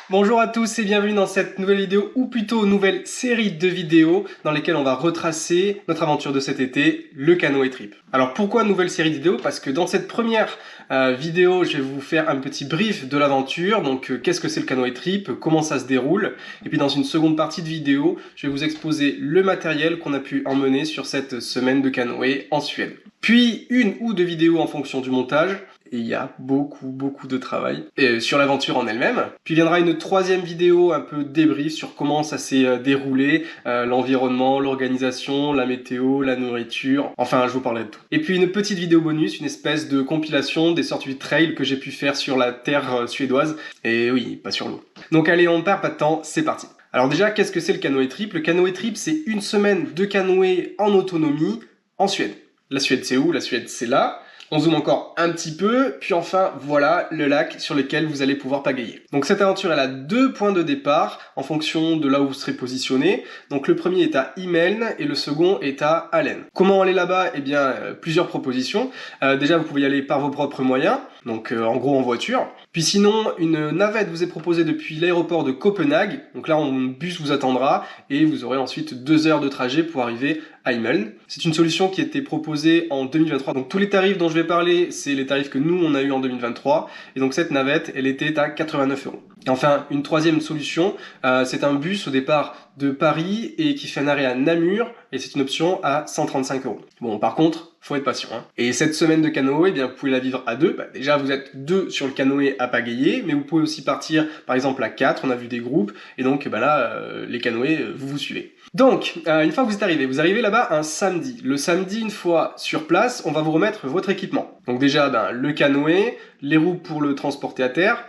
Bonjour à tous et bienvenue dans cette nouvelle vidéo, ou plutôt nouvelle série de vidéos dans lesquelles on va retracer notre aventure de cet été, le canoë trip. Alors pourquoi nouvelle série de vidéos? Parce que dans cette première vidéo, je vais vous faire un petit brief de l'aventure, donc qu'est-ce que c'est le canoë trip, comment ça se déroule, et puis dans une seconde partie de vidéo, je vais vous exposer le matériel qu'on a pu emmener sur cette semaine de canoë en Suède. Puis une ou deux vidéos en fonction du montage, et il y a beaucoup de travail sur l'aventure en elle-même. Puis viendra une troisième vidéo un peu débrief sur comment ça s'est déroulé, l'environnement, l'organisation, la météo, la nourriture, enfin je vous parlerai de tout. Et puis une petite vidéo bonus, une espèce de compilation des sorties de trail que j'ai pu faire sur la terre suédoise, et oui, pas sur l'eau. Donc allez, on ne perd pas de temps, c'est parti. Alors déjà, qu'est-ce que c'est le canoë trip? Le canoë trip, c'est une semaine de canoë en autonomie en Suède. La Suède, c'est où? La Suède, c'est là. On zoome encore un petit peu, puis enfin, voilà le lac sur lequel vous allez pouvoir pagayer. Donc cette aventure, elle a deux points de départ en fonction de là où vous serez positionné. Donc le premier est à Imeln et le second est à Allen. Comment aller là-bas? Eh bien, plusieurs propositions. Déjà, vous pouvez y aller par vos propres moyens, donc en gros en voiture. Puis sinon, une navette vous est proposée depuis l'aéroport de Copenhague. Donc là, un bus vous attendra et vous aurez ensuite 2 heures de trajet pour arriver à Imeln. C'est une solution qui a été proposée en 2023. Donc tous les tarifs dont je vais parler, c'est les tarifs que nous, on a eu en 2023. Et donc cette navette, elle était à 89 €. Et enfin, une troisième solution, c'est un bus au départ de Paris et qui fait un arrêt à Namur, et c'est une option à 135 €. Bon, par contre, faut être patient. Et cette semaine de canoë, eh bien, vous pouvez la vivre à deux. Déjà, vous êtes deux sur le canoë à pagayer, mais vous pouvez aussi partir, par exemple, à 4. On a vu des groupes, et donc là, les canoës, vous suivez. Donc, une fois que vous êtes arrivé, là-bas un samedi. Le samedi, une fois sur place, on va vous remettre votre équipement. Donc déjà, le canoë, les roues pour le transporter à terre,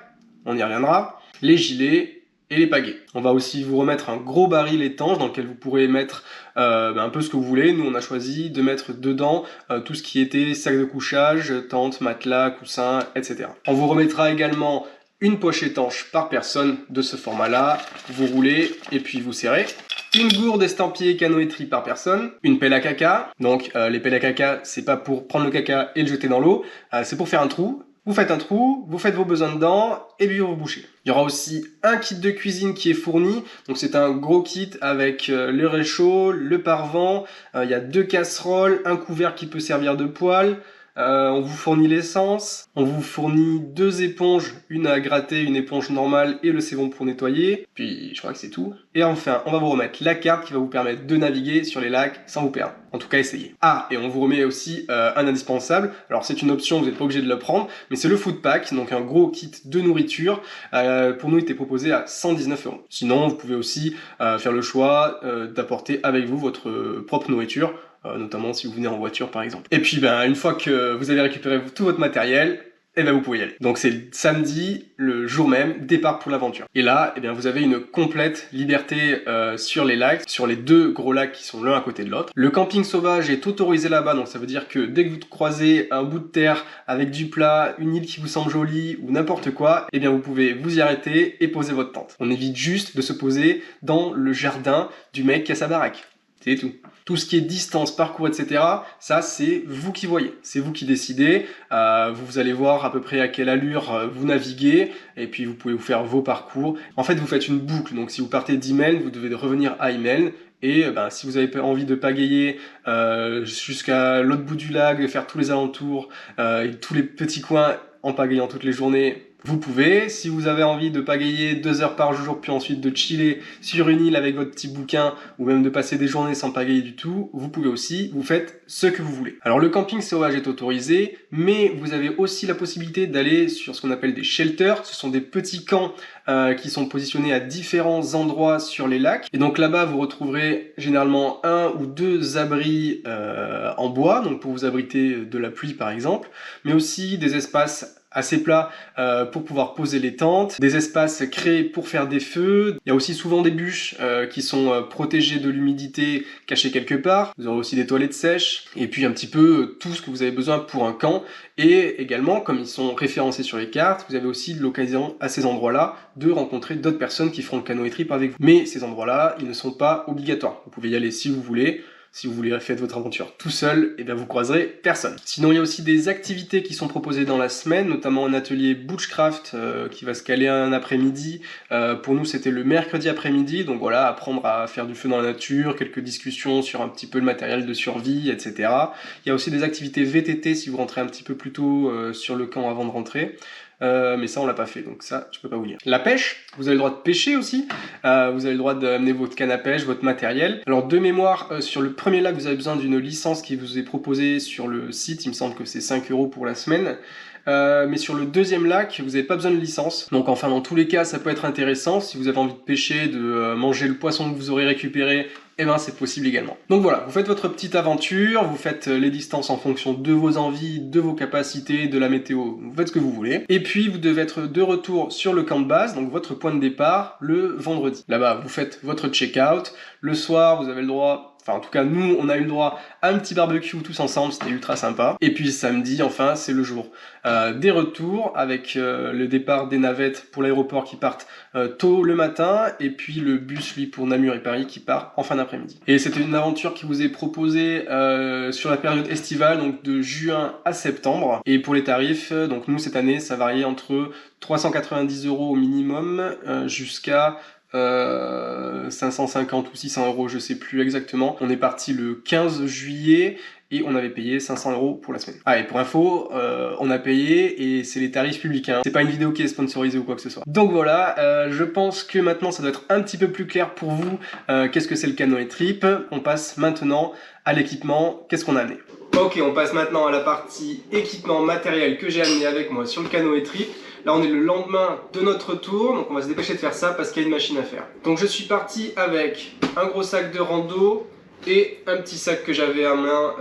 on y reviendra, les gilets et les pagaies. On va aussi vous remettre un gros baril étanche dans lequel vous pourrez mettre un peu ce que vous voulez. Nous, on a choisi de mettre dedans tout ce qui était sac de couchage, tente, matelas, coussins, etc. On vous remettra également une poche étanche par personne de ce format-là. Vous roulez et puis vous serrez. Une gourde estampillée canoë trip par personne, une pelle à caca. Donc les pelles à caca, c'est pas pour prendre le caca et le jeter dans l'eau, c'est pour faire un trou. Vous faites un trou, vous faites vos besoins dedans, et puis vous bouchez. Il y aura aussi un kit de cuisine qui est fourni, donc c'est un gros kit avec le réchaud, le pare-vent, il y a 2 casseroles, un couvert qui peut servir de poêle, on vous fournit l'essence, on vous fournit 2 éponges, une à gratter, une éponge normale et le savon pour nettoyer, puis je crois que c'est tout. Et enfin, on va vous remettre la carte qui va vous permettre de naviguer sur les lacs sans vous perdre. En tout cas, essayez. Ah, et on vous remet aussi un indispensable. Alors c'est une option, vous n'êtes pas obligé de le prendre, mais c'est le food pack, donc un gros kit de nourriture. Pour nous, il était proposé à 119 €. Sinon, vous pouvez aussi faire le choix d'apporter avec vous votre propre nourriture, notamment si vous venez en voiture par exemple. Et puis une fois que vous avez récupéré tout votre matériel, vous pouvez y aller. Donc c'est samedi, le jour même, départ pour l'aventure. Et là, vous avez une complète liberté sur les lacs, sur les 2 gros lacs qui sont l'un à côté de l'autre. Le camping sauvage est autorisé là-bas, donc ça veut dire que dès que vous croisez un bout de terre avec du plat, une île qui vous semble jolie ou n'importe quoi, vous pouvez vous y arrêter et poser votre tente. On évite juste de se poser dans le jardin du mec qui a sa baraque. C'est tout. Tout ce qui est distance, parcours, etc., ça c'est vous qui voyez, c'est vous qui décidez. Vous allez voir à peu près à quelle allure vous naviguez, et puis vous pouvez vous faire vos parcours. En fait, vous faites une boucle, donc si vous partez d'Imeln, vous devez revenir à Imeln, et si vous avez envie de pagayer jusqu'à l'autre bout du lac, de faire tous les alentours, et tous les petits coins en pagayant toutes les journées, vous pouvez. Si vous avez envie de pagayer 2 heures par jour, puis ensuite de chiller sur une île avec votre petit bouquin, ou même de passer des journées sans pagayer du tout, vous pouvez aussi, vous faites ce que vous voulez. Alors le camping sauvage est autorisé, mais vous avez aussi la possibilité d'aller sur ce qu'on appelle des shelters. Ce sont des petits camps qui sont positionnés à différents endroits sur les lacs. Et donc là-bas, vous retrouverez généralement 1 ou 2 abris en bois, donc pour vous abriter de la pluie par exemple, mais aussi des espaces assez plats pour pouvoir poser les tentes, des espaces créés pour faire des feux. Il y a aussi souvent des bûches qui sont protégées de l'humidité, cachées quelque part. Vous aurez aussi des toilettes sèches, et puis un petit peu tout ce que vous avez besoin pour un camp. Et également, comme ils sont référencés sur les cartes, vous avez aussi l'occasion à ces endroits-là de rencontrer d'autres personnes qui feront le canoë trip avec vous. Mais ces endroits-là, ils ne sont pas obligatoires. Vous pouvez y aller si vous voulez. Si vous voulez faire votre aventure tout seul, eh bien vous croiserez personne. Sinon, il y a aussi des activités qui sont proposées dans la semaine, notamment un atelier Bushcraft qui va se caler un après-midi. Pour nous, c'était le mercredi après-midi, donc voilà, apprendre à faire du feu dans la nature, quelques discussions sur un petit peu le matériel de survie, etc. Il y a aussi des activités VTT si vous rentrez un petit peu plus tôt sur le camp avant de rentrer. Mais ça on l'a pas fait, donc ça je peux pas vous dire. La pêche, vous avez le droit de pêcher aussi, vous avez le droit d'amener votre canne à pêche, votre matériel. Alors de mémoire, sur le premier lac vous avez besoin d'une licence qui vous est proposée sur le site, il me semble que c'est 5 € pour la semaine. Mais sur le deuxième lac, vous n'avez pas besoin de licence. Donc enfin dans tous les cas ça peut être intéressant, si vous avez envie de pêcher, de manger le poisson que vous aurez récupéré, eh ben c'est possible également. Donc voilà, vous faites votre petite aventure, vous faites les distances en fonction de vos envies, de vos capacités, de la météo, vous faites ce que vous voulez. Et puis vous devez être de retour sur le camp de base, donc votre point de départ, le vendredi. Là-bas, vous faites votre check-out. Le soir, vous avez le droit, enfin en tout cas nous, on a eu le droit à un petit barbecue tous ensemble, c'était ultra sympa. Et puis samedi, enfin, c'est le jour des retours, avec le départ des navettes pour l'aéroport qui partent tôt le matin, et puis le bus, lui, pour Namur et Paris qui part en fin d'après-midi. Et c'était une aventure qui vous est proposée sur la période estivale, donc de juin à septembre. Et pour les tarifs, donc nous cette année, ça variait entre 390 € au minimum jusqu'à 550 ou 600 €, je sais plus exactement. On est parti le 15 juillet et on avait payé 500 € pour la semaine. Ah, et pour info, on a payé et c'est les tarifs publics, hein. C'est pas une vidéo qui est sponsorisée ou quoi que ce soit. Donc voilà, je pense que maintenant ça doit être un petit peu plus clair pour vous qu'est-ce que c'est le canoë trip. On passe maintenant à l'équipement. Qu'est-ce qu'on a amené? Ok, on passe maintenant à la partie équipement matériel que j'ai amené avec moi sur le canoë trip. Là on est le lendemain de notre tour, donc on va se dépêcher de faire ça parce qu'il y a une machine à faire. Donc je suis parti avec un gros sac de rando et un petit sac que j'avais à main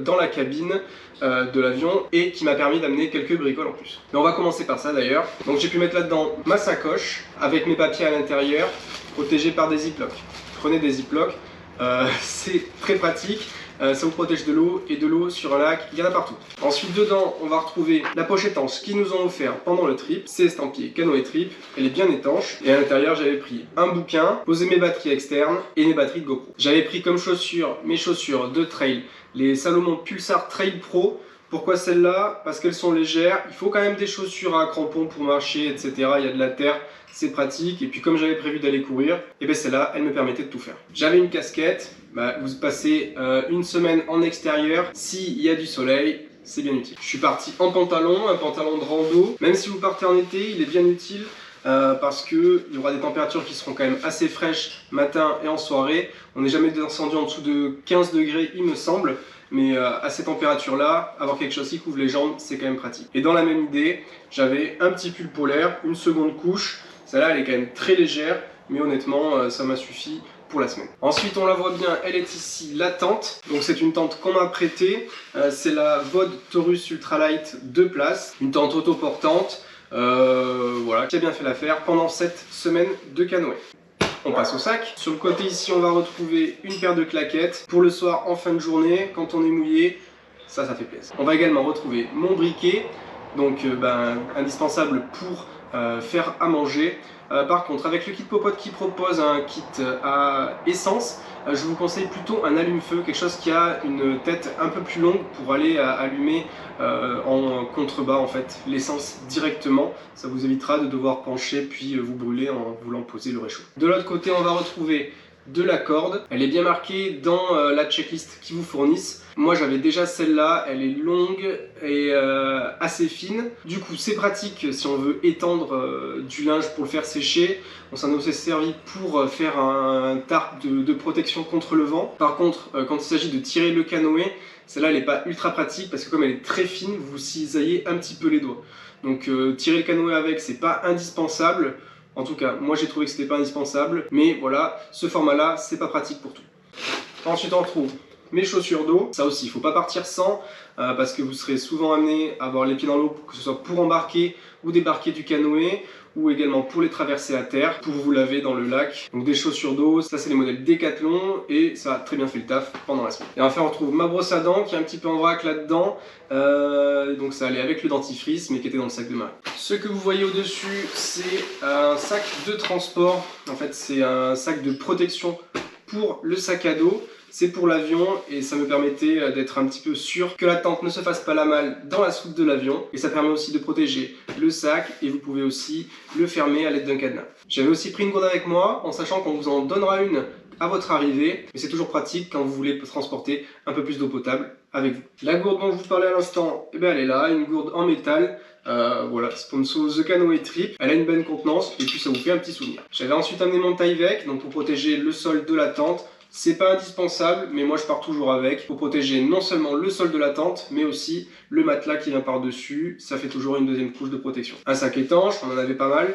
dans la cabine de l'avion et qui m'a permis d'amener quelques bricoles en plus. Mais on va commencer par ça d'ailleurs. Donc j'ai pu mettre là-dedans ma sacoche avec mes papiers à l'intérieur, protégés par des ziplocs. Prenez des ziplocs, c'est très pratique. Ça vous protège de l'eau et de l'eau sur un lac, il y en a partout. Ensuite dedans on va retrouver la poche étanche qu'ils nous ont offert pendant le trip. C'est estampillé canoë trip, elle est bien étanche. Et à l'intérieur j'avais pris un bouquin, posé mes batteries externes et mes batteries de GoPro. J'avais pris comme chaussures mes chaussures de trail, les Salomon Pulsar Trail Pro. Pourquoi celles-là? Parce qu'elles sont légères, il faut quand même des chaussures à crampons pour marcher, etc. Il y a de la terre, c'est pratique. Et puis comme j'avais prévu d'aller courir, et bien celle-là, elle me permettait de tout faire. J'avais une casquette, vous passez une semaine en extérieur, s'il y a du soleil, c'est bien utile. Je suis parti en pantalon, un pantalon de rando. Même si vous partez en été, il est bien utile. Parce qu'il y aura des températures qui seront quand même assez fraîches matin et en soirée. On n'est jamais descendu en dessous de 15 degrés il me semble. Mais à ces températures-là, avoir quelque chose qui couvre les jambes, c'est quand même pratique. Et dans la même idée, j'avais un petit pull polaire, une seconde couche. Celle-là, elle est quand même très légère, mais honnêtement, ça m'a suffi pour la semaine. Ensuite, on la voit bien, elle est ici, la tente. Donc c'est une tente qu'on m'a prêtée. C'est la VOD Taurus Ultralight 2 places. Une tente autoportante. Voilà, qui a bien fait l'affaire pendant cette semaine de canoë. On passe au sac. Sur le côté ici, on va retrouver une paire de claquettes. Pour le soir, en fin de journée, quand on est mouillé, ça fait plaisir. On va également retrouver mon briquet, donc indispensable pour faire à manger. Par contre, avec le kit Popote qui propose un kit à essence, je vous conseille plutôt un allume-feu, quelque chose qui a une tête un peu plus longue pour aller allumer en contrebas en fait l'essence directement. Ça vous évitera de devoir pencher puis vous brûler en voulant poser le réchaud. De l'autre côté, on va retrouver de la corde. Elle est bien marquée dans la checklist qu'ils vous fournissent. Moi j'avais déjà celle-là, elle est longue et assez fine. Du coup c'est pratique si on veut étendre du linge pour le faire sécher. On s'en est aussi servi pour faire un tarp de protection contre le vent. Par contre quand il s'agit de tirer le canoë, celle-là elle n'est pas ultra pratique parce que comme elle est très fine, vous cisaillez un petit peu les doigts. Donc tirer le canoë avec, c'est pas indispensable. En tout cas, moi j'ai trouvé que c'était pas indispensable, mais voilà, ce format-là, c'est pas pratique pour tout. Ensuite, on retrouve mes chaussures d'eau. Ça aussi, il faut pas partir sans, parce que vous serez souvent amené à avoir les pieds dans l'eau, que ce soit pour embarquer ou débarquer du canoë, ou également pour les traverser à terre, pour vous laver dans le lac. Donc des chaussures d'eau, ça c'est les modèles Decathlon, et ça a très bien fait le taf pendant la semaine. Et enfin, on retrouve ma brosse à dents, qui est un petit peu en vrac là-dedans. Donc ça allait avec le dentifrice, mais qui était dans le sac de marée. Ce que vous voyez au-dessus, c'est un sac de transport. En fait, c'est un sac de protection pour le sac à dos. c'est pour l'avion et ça me permettait d'être un petit peu sûr que la tente ne se fasse pas la malle dans la soute de l'avion. Et ça permet aussi de protéger le sac et vous pouvez aussi le fermer à l'aide d'un cadenas. J'avais aussi pris une gourde avec moi en sachant qu'on vous en donnera une à votre arrivée, mais c'est toujours pratique quand vous voulez transporter un peu plus d'eau potable avec vous. La gourde dont je vous parlais à l'instant, eh ben elle est là, une gourde en métal, voilà, sponsor The Canoë Trip. Elle a une bonne contenance et puis ça vous fait un petit souvenir. J'avais ensuite amené mon Tyvek, donc pour protéger le sol de la tente. C'est pas indispensable, mais moi je pars toujours avec pour protéger non seulement le sol de la tente, mais aussi le matelas qui vient par-dessus. Ça fait toujours une deuxième couche de protection. Un sac étanche, on en avait pas mal,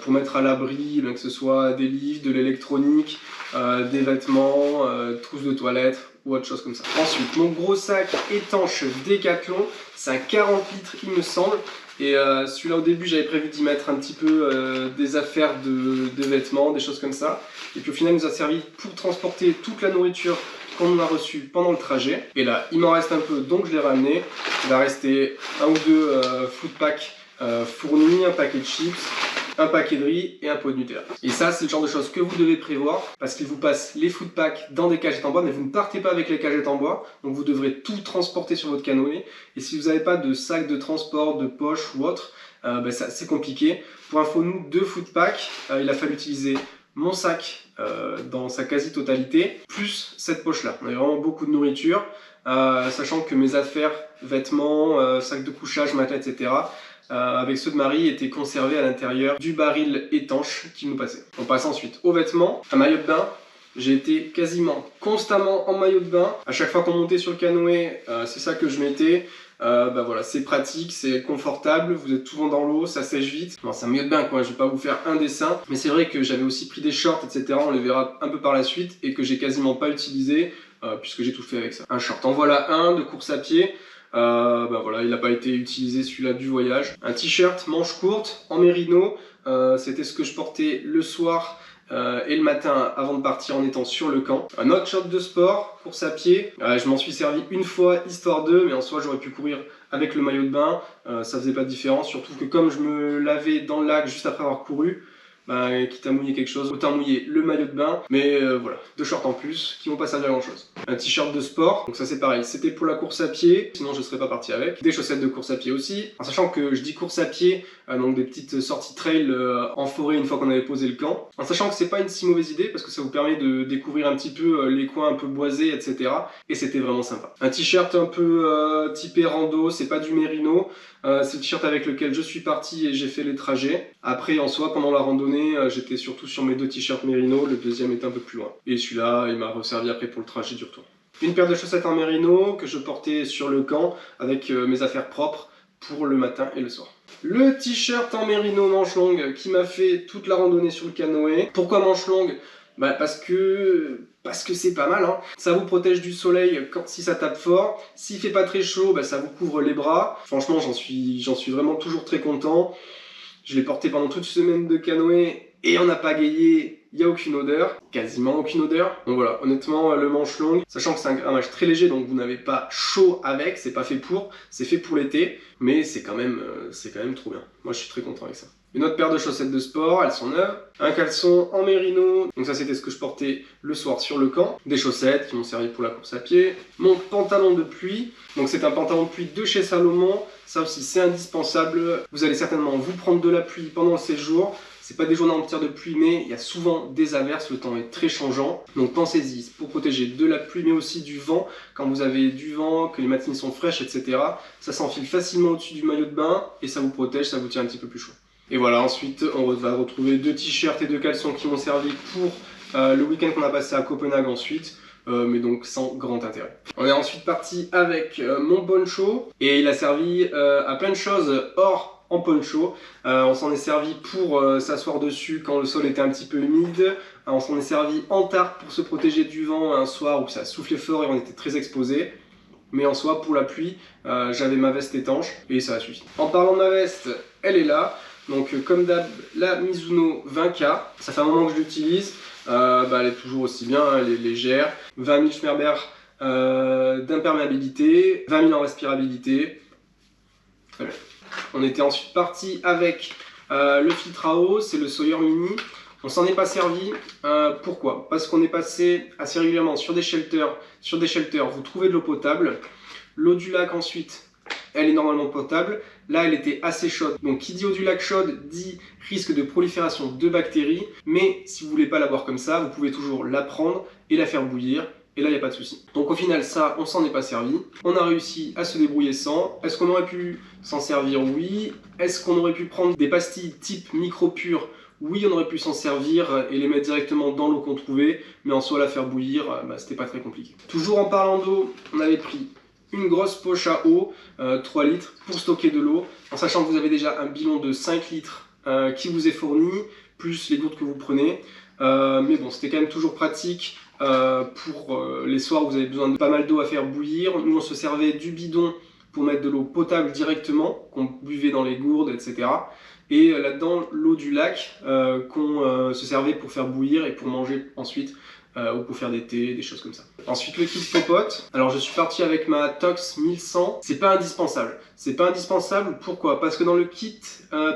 pour mettre à l'abri, que ce soit des livres, de l'électronique, des vêtements, trousses de toilette ou autre chose comme ça. Ensuite, mon gros sac étanche Decathlon, c'est un 40 litres il me semble. Et celui-là au début j'avais prévu d'y mettre un petit peu des affaires de vêtements, des choses comme ça. Et puis au final il nous a servi pour transporter toute la nourriture qu'on a reçue pendant le trajet. Et là il m'en reste un peu donc je l'ai ramené. Il va rester un ou deux food packs fournis, un paquet de chips, un paquet de riz et un pot de Nutella. Et ça c'est le genre de choses que vous devez prévoir parce qu'il vous passe les food packs dans des cagettes en bois, mais vous ne partez pas avec les cagettes en bois, donc vous devrez tout transporter sur votre canoë. Et si vous n'avez pas de sac de transport, de poche ou autre, c'est compliqué. Pour info, nous, 2 food packs, il a fallu utiliser mon sac dans sa quasi-totalité, plus cette poche-là. On avait vraiment beaucoup de nourriture, sachant que mes affaires, vêtements, sacs de couchage, matelas, etc., avec ceux de Marie étaient conservés à l'intérieur du baril étanche qui nous passait. On passe ensuite aux vêtements, un maillot de bain. J'ai été quasiment constamment en maillot de bain. À chaque fois qu'on montait sur le canoë, c'est ça que je mettais. Voilà, c'est pratique, c'est confortable, vous êtes souvent dans l'eau, ça sèche vite. Bon, c'est un maillot de bain quoi, je vais pas vous faire un dessin, mais c'est vrai que j'avais aussi pris des shorts, etc. On les verra un peu par la suite et que j'ai quasiment pas utilisé puisque j'ai tout fait avec ça. Un short, en voilà un de course à pied. Voilà, il n'a pas été utilisé celui-là du voyage. Un t-shirt manche courte en mérino, c'était ce que je portais le soir et le matin avant de partir en étant sur le camp. Un autre short de sport, course à pied, je m'en suis servi une fois histoire de, mais en soi j'aurais pu courir avec le maillot de bain, ça faisait pas de différence, surtout que comme je me lavais dans le lac juste après avoir couru, quitte à mouiller quelque chose, autant mouiller le maillot de bain, mais voilà, 2 shorts en plus qui vont pas servir à grand chose. Un t-shirt de sport, donc ça c'est pareil, c'était pour la course à pied, sinon je serais pas parti avec. Des chaussettes de course à pied aussi, en sachant que je dis course à pied, donc des petites sorties trail en forêt une fois qu'on avait posé le camp, en sachant que c'est pas une si mauvaise idée parce que ça vous permet de découvrir un petit peu les coins un peu boisés, etc. Et c'était vraiment sympa. Un t-shirt un peu typé rando, c'est pas du mérino, c'est le t-shirt avec lequel je suis parti et j'ai fait les trajets. Après en soi pendant la randonnée, j'étais surtout sur mes 2 t-shirts mérino, le deuxième était un peu plus loin. Et celui-là il m'a resservi après pour le trajet du retour. Une paire de chaussettes en mérino que je portais sur le camp avec mes affaires propres pour le matin et le soir. Le t-shirt en mérino manche longue qui m'a fait toute la randonnée sur le canoë. Pourquoi manche longue? Parce que c'est pas mal, hein. Ça vous protège du soleil si ça tape fort. S'il fait pas très chaud, ça vous couvre les bras. Franchement, j'en suis vraiment toujours très content. Je l'ai porté pendant toute une semaine de canoë et on n'a pas pagayé, il n'y a aucune odeur, quasiment aucune odeur. Donc voilà, honnêtement, le manche longue, sachant que c'est un grammage très léger, donc vous n'avez pas chaud avec, c'est pas fait pour, c'est fait pour l'été, mais c'est quand même trop bien. Moi je suis très content avec ça. Une autre paire de chaussettes de sport, elles sont neuves. Un caleçon en mérino, donc ça c'était ce que je portais le soir sur le camp. Des chaussettes qui m'ont servi pour la course à pied. Mon pantalon de pluie, donc c'est un pantalon de pluie de chez Salomon. Ça aussi c'est indispensable. Vous allez certainement vous prendre de la pluie pendant le séjour. C'est pas des journées entières de pluie, mais il y a souvent des averses, le temps est très changeant. Donc pensez-y, pour protéger de la pluie, mais aussi du vent. Quand vous avez du vent, que les matinées sont fraîches, etc. Ça s'enfile facilement au-dessus du maillot de bain et ça vous protège, ça vous tient un petit peu plus chaud. Et voilà, ensuite on va retrouver 2 t-shirts et 2 caleçons qui m'ont servi pour le week-end qu'on a passé à Copenhague ensuite. Mais donc sans grand intérêt. On est ensuite parti avec mon poncho et il a servi à plein de choses hors en poncho. On s'en est servi pour s'asseoir dessus quand le sol était un petit peu humide. On s'en est servi en tarte pour se protéger du vent un soir où ça soufflait fort et on était très exposé. Mais en soi, pour la pluie, j'avais ma veste étanche et ça a suffi. En parlant de ma veste, elle est là. Donc comme d'hab, la Mizuno 20K. Ça fait un moment que je l'utilise. Elle est toujours aussi bien, elle est légère. 20 000 Schmerber d'imperméabilité, 20 000 en respirabilité. Très bien. On était ensuite parti avec le filtre à eau, c'est le Sawyer Mini. On s'en est pas servi. Pourquoi? Parce qu'on est passé assez régulièrement sur des shelters. Sur des shelters, vous trouvez de l'eau potable. L'eau du lac ensuite, elle est normalement potable. Là, elle était assez chaude. Donc, qui dit eau du lac chaude dit risque de prolifération de bactéries. Mais si vous voulez pas la boire comme ça, vous pouvez toujours la prendre et la faire bouillir. Et là, il n'y a pas de souci. Donc au final, ça, on s'en est pas servi. On a réussi à se débrouiller sans. Est-ce qu'on aurait pu s'en servir? Oui. Est-ce qu'on aurait pu prendre des pastilles type micro-pur? Oui, on aurait pu s'en servir et les mettre directement dans l'eau qu'on trouvait. Mais en soi, la faire bouillir, c'était pas très compliqué. Toujours en parlant d'eau, on avait pris une grosse poche à eau, 3 litres, pour stocker de l'eau. En sachant que vous avez déjà un bidon de 5 litres qui vous est fourni, plus les gouttes que vous prenez. Mais bon, c'était quand même toujours pratique. Pour les soirs où vous avez besoin de pas mal d'eau à faire bouillir. Nous on se servait du bidon pour mettre de l'eau potable directement, qu'on buvait dans les gourdes, etc. Et là-dedans l'eau du lac qu'on se servait pour faire bouillir et pour manger ensuite, ou pour faire des thés, des choses comme ça. Ensuite le kit popote. Alors je suis parti avec ma Tox 1100. C'est pas indispensable. C'est pas indispensable, pourquoi? Parce que dans le kit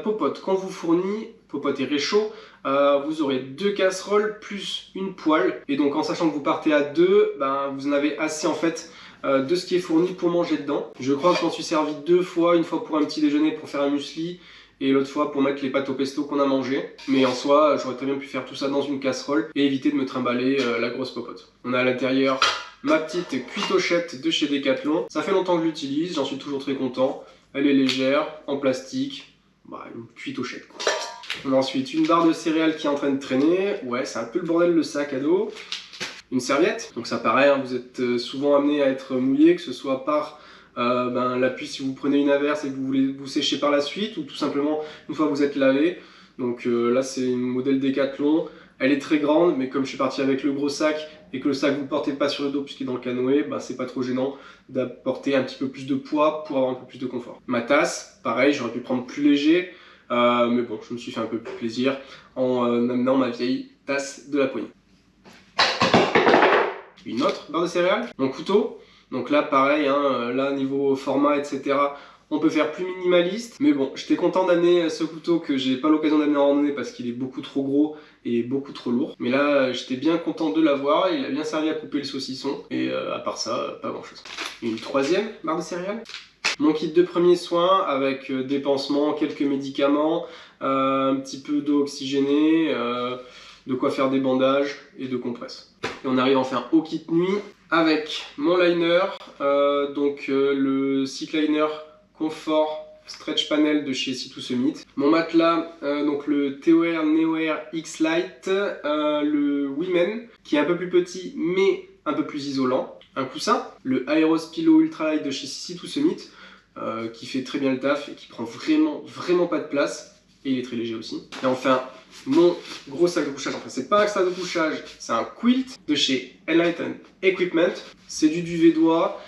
popote qu'on vous fournit, popote et réchaud, vous aurez 2 casseroles plus une poêle. Et donc en sachant que vous partez à 2, vous en avez assez en fait de ce qui est fourni pour manger dedans. Je crois que je m'en suis servi 2 fois, une fois pour un petit déjeuner pour faire un muesli, et l'autre fois pour mettre les pâtes au pesto qu'on a mangé. Mais en soi, j'aurais très bien pu faire tout ça dans une casserole et éviter de me trimballer la grosse popote. On a à l'intérieur ma petite cuitochette de chez Decathlon. Ça fait longtemps que je l'utilise, j'en suis toujours très content. Elle est légère, en plastique, une cuitochette quoi. On a ensuite une barre de céréales qui est en train de traîner. Ouais, c'est un peu le bordel le sac à dos. Une serviette. Donc ça paraît, vous êtes souvent amené à être mouillé, que ce soit par l'appui si vous prenez une averse et que vous voulez vous sécher par la suite, ou tout simplement une fois que vous êtes lavé. Donc là c'est une modèle Decathlon. Elle est très grande, mais comme je suis parti avec le gros sac et que le sac vous ne portez pas sur le dos puisqu'il est dans le canoë, c'est pas trop gênant d'apporter un petit peu plus de poids pour avoir un peu plus de confort. Ma tasse, pareil, j'aurais pu prendre plus léger. Mais bon, je me suis fait un peu plus plaisir en amenant ma vieille tasse de la poignée. Une autre barre de céréales, mon couteau. Donc là, pareil, là niveau format, etc. On peut faire plus minimaliste. Mais bon, j'étais content d'amener ce couteau que j'ai pas l'occasion d'amener en randonnée parce qu'il est beaucoup trop gros et beaucoup trop lourd. Mais là, j'étais bien content de l'avoir. Il a bien servi à couper le saucisson. Et à part ça, pas grand chose. Une troisième barre de céréales. Mon kit de premiers soins avec des pansements, quelques médicaments, un petit peu d'eau oxygénée, de quoi faire des bandages et de compresses. Et on arrive enfin au kit nuit avec mon liner, le Cyc Liner Comfort Stretch Panel de chez Sea to Summit. Mon matelas, donc le TOR Neo Air X Lite, le Women, qui est un peu plus petit mais un peu plus isolant. Un coussin, le Aerospilo Ultra Light de chez Sea to Summit, qui fait très bien le taf et qui prend vraiment pas de place, et il est très léger aussi. Et enfin mon gros sac de couchage, enfin c'est pas un sac de couchage, c'est un quilt de chez Enlighten Equipment. C'est du duvet-doigt,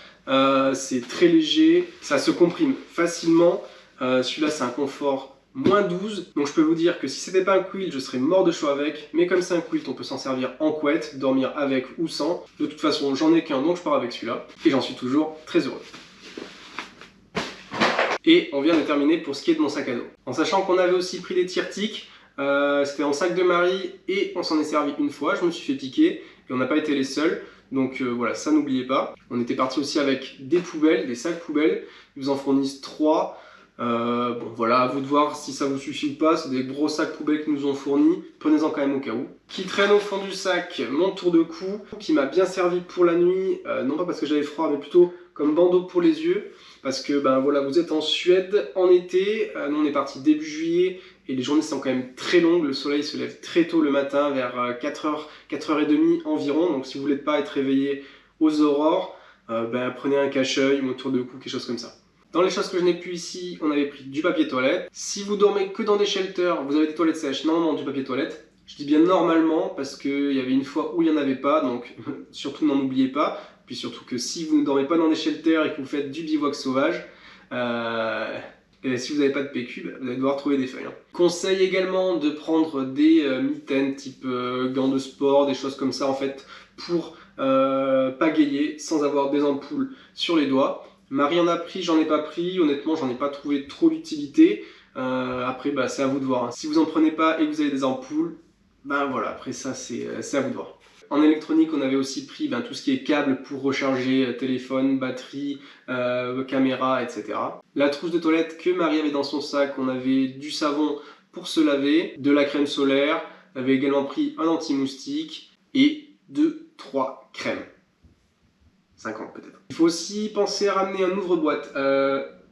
c'est très léger, ça se comprime facilement. Celui-là c'est un confort -12, donc je peux vous dire que si c'était pas un quilt je serais mort de chaud avec, mais comme c'est un quilt on peut s'en servir en couette, dormir avec ou sans. De toute façon j'en ai qu'un donc je pars avec celui-là et j'en suis toujours très heureux. Et on vient de terminer pour ce qui est de mon sac à dos. En sachant qu'on avait aussi pris des Tirtic, c'était en sac de Marie et on s'en est servi une fois, je me suis fait piquer et on n'a pas été les seuls. Donc voilà, ça n'oubliez pas. On était parti aussi avec des poubelles, des sacs poubelles. Ils vous en fournissent 3. Bon voilà, à vous de voir si ça vous suffit ou pas. C'est des gros sacs poubelles qu'ils nous ont fournis. Prenez-en quand même au cas où. Qui traîne au fond du sac, mon tour de cou, qui m'a bien servi pour la nuit. Non pas parce que j'avais froid, mais plutôt comme bandeau pour les yeux. Parce que voilà, vous êtes en Suède en été. Nous on est parti début juillet. Et les journées sont quand même très longues, le soleil se lève très tôt le matin, vers 4h, 4h30 environ. Donc si vous voulez pas être réveillé aux aurores, prenez un cache-œil ou un tour de cou, quelque chose comme ça. Dans les choses que je n'ai plus ici, on avait pris du papier toilette. Si vous dormez que dans des shelters, vous avez des toilettes sèches, normalement du papier toilette. Je dis bien normalement parce qu'il y avait une fois où il n'y en avait pas, donc surtout n'en oubliez pas. Puis surtout que si vous ne dormez pas dans des shelters et que vous faites du bivouac sauvage, et si vous n'avez pas de PQ, vous allez devoir trouver des feuilles. Conseil également de prendre des mitaines type gants de sport, des choses comme ça en fait, pour pagayer sans avoir des ampoules sur les doigts. Marie en a pris, j'en ai pas pris, honnêtement j'en ai pas trouvé trop d'utilité. Après c'est à vous de voir. Si vous en prenez pas et que vous avez des ampoules, Ben voilà, après ça c'est à vous de voir. En électronique, on avait aussi pris tout ce qui est câble pour recharger téléphone, batterie, caméra, etc. La trousse de toilette que Marie avait dans son sac, on avait du savon pour se laver, de la crème solaire, on avait également pris un anti-moustique et 2-3 crèmes. 50 peut-être. Il faut aussi penser à ramener un ouvre-boîte.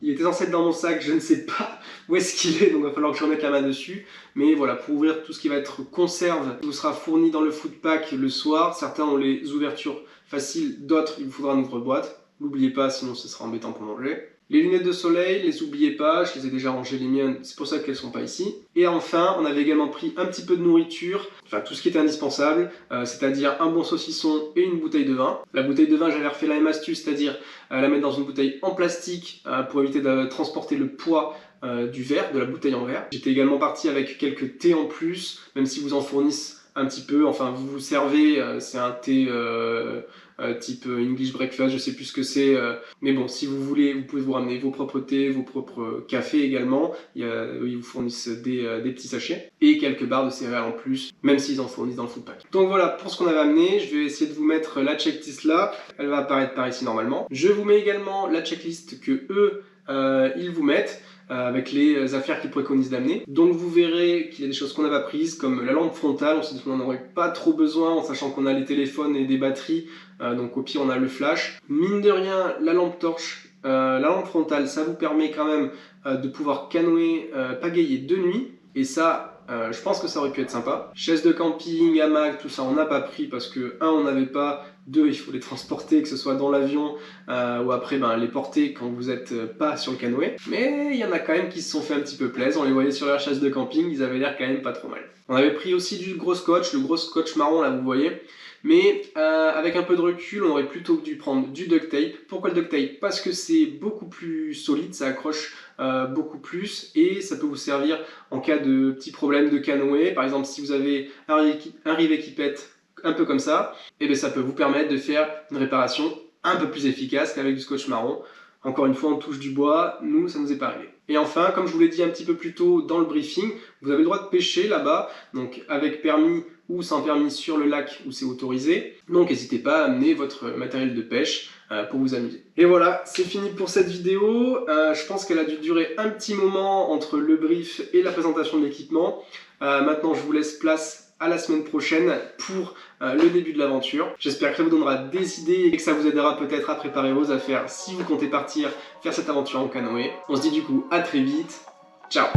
Il était censé être dans mon sac, je ne sais pas où est-ce qu'il est, donc il va falloir que je remette la main dessus. Mais voilà, pour ouvrir tout ce qui va être conserve, vous sera fourni dans le food pack le soir. Certains ont les ouvertures faciles, d'autres il vous faudra un ouvre-boîte. N'oubliez pas, sinon ce sera embêtant pour manger. Les lunettes de soleil, les oubliez pas, je les ai déjà rangées les miennes, c'est pour ça qu'elles sont pas ici. Et enfin, on avait également pris un petit peu de nourriture, enfin tout ce qui était indispensable, c'est-à-dire un bon saucisson et une bouteille de vin. La bouteille de vin, j'avais refait la même astuce, c'est-à-dire la mettre dans une bouteille en plastique pour éviter de transporter le poids du verre, de la bouteille en verre. J'étais également parti avec quelques thés en plus, même si vous en fournissent un petit peu, enfin vous vous servez, c'est un thé type English breakfast, je sais plus ce que c'est, mais bon, si vous voulez, vous pouvez vous ramener vos propres thés, vos propres cafés également, ils vous fournissent des petits sachets, et quelques barres de céréales en plus, même s'ils en fournissent dans le food pack. Donc voilà pour ce qu'on avait amené, je vais essayer de vous mettre la checklist là, elle va apparaître par ici normalement. Je vous mets également la checklist que eux, ils vous mettent, avec les affaires qu'ils préconisent d'amener. Donc vous verrez qu'il y a des choses qu'on avait apprises, comme la lampe frontale, on s'est dit qu'on n'en aurait pas trop besoin, en sachant qu'on a les téléphones et des batteries, donc au pire on a le flash. Mine de rien, la lampe torche, la lampe frontale, ça vous permet quand même de pouvoir canoë, pagayer de nuit, et ça, je pense que ça aurait pu être sympa. Chaise de camping, hamac, tout ça on n'a pas pris parce que, un, on n'avait pas, deux, il faut les transporter, que ce soit dans l'avion ou après les porter quand vous n'êtes pas sur le canoë. Mais il y en a quand même qui se sont fait un petit peu plaisir, on les voyait sur leur chaise de camping, ils avaient l'air quand même pas trop mal. On avait pris aussi du gros scotch, le gros scotch marron là vous voyez. Mais avec un peu de recul, on aurait plutôt dû prendre du duct tape. Pourquoi le duct tape? Parce que c'est beaucoup plus solide, ça accroche beaucoup plus et ça peut vous servir en cas de petits problèmes de canoë. Par exemple, si vous avez un rivet qui pète, un peu comme ça, et bien ça peut vous permettre de faire une réparation un peu plus efficace qu'avec du scotch marron. Encore une fois, on touche du bois, nous, ça nous est pas arrivé. Et enfin, comme je vous l'ai dit un petit peu plus tôt dans le briefing, vous avez le droit de pêcher là-bas, donc avec permis ou sans permis sur le lac où c'est autorisé. Donc n'hésitez pas à amener votre matériel de pêche pour vous amuser. Et voilà, c'est fini pour cette vidéo. Je pense qu'elle a dû durer un petit moment entre le brief et la présentation de l'équipement. Maintenant, je vous laisse place à la semaine prochaine pour le début de l'aventure. J'espère que ça vous donnera des idées et que ça vous aidera peut-être à préparer vos affaires si vous comptez partir faire cette aventure en canoë. On se dit du coup à très vite. Ciao!